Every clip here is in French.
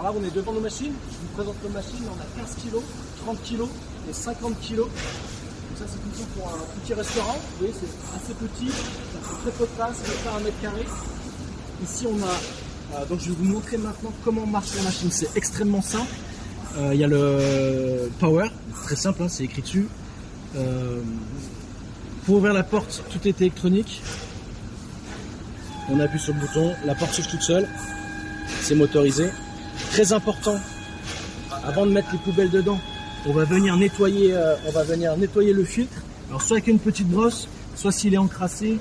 Alors là, on est devant nos machines. Je vous présente nos machines. On a 15 kg, 30 kg et 50 kg. Donc ça, c'est tout pour un petit restaurant. Vous voyez, c'est assez petit. Ça fait très peu de place, ça fait pas 1 mètre carré. Ici, on a... donc, je vais vous montrer maintenant comment marche la machine. C'est extrêmement simple. Il y a le power. Très simple, hein, c'est écrit dessus. Pour ouvrir la porte, tout est électronique. On appuie sur le bouton, la porte s'ouvre toute seule. C'est motorisé. Très important, avant de mettre les poubelles dedans, on va venir nettoyer le filtre. Alors soit avec une petite brosse, soit s'il est encrassé.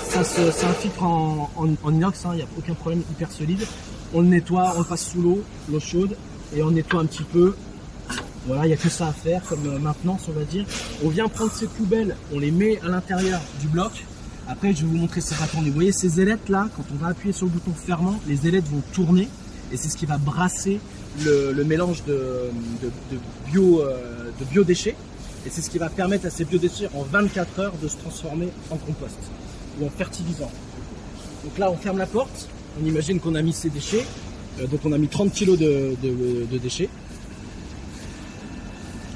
Ça c'est un filtre en inox, il n'y a aucun problème, hyper solide. On le nettoie, on le passe sous l'eau chaude, et on nettoie un petit peu. Voilà, il n'y a que ça à faire comme maintenance, on va dire. On vient prendre ces poubelles, on les met à l'intérieur du bloc. Après, je vais vous montrer ça rapidement. Vous voyez ces ailettes là, quand on va appuyer sur le bouton fermant, les ailettes vont tourner et c'est ce qui va brasser le mélange de biodéchets. Et c'est ce qui va permettre à ces biodéchets en 24 heures de se transformer en compost ou en fertilisant. Donc là, on ferme la porte. On imagine qu'on a mis ces déchets. Donc on a mis 30 kg de déchets.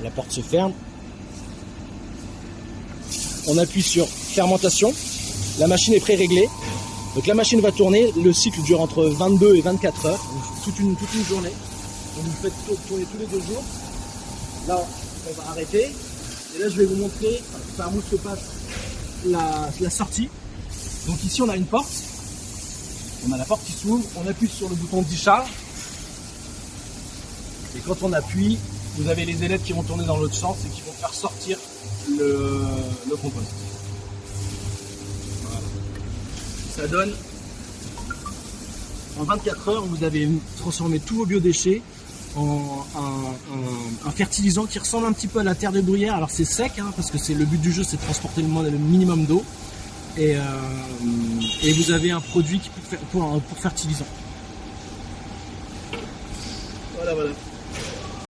La porte se ferme. On appuie sur fermentation. La machine est pré-réglée. Donc la machine va tourner. Le cycle dure entre 22 et 24 heures. Donc toute une journée. Donc vous faites tourner tous les 2 jours. Là, on va arrêter. Et là, je vais vous montrer par où se passe la sortie. Donc ici, on a une porte. On a la porte qui s'ouvre. On appuie sur le bouton de décharge. Et quand on appuie, vous avez les ailettes qui vont tourner dans l'autre sens et qui vont faire sortir le compost. Voilà. Ça donne, en 24 heures, vous avez transformé tous vos biodéchets en un fertilisant qui ressemble un petit peu à la terre de bruyère. Alors c'est sec, hein, parce que le but du jeu, c'est de transporter le minimum d'eau. Et vous avez un produit pour fertilisant. Voilà.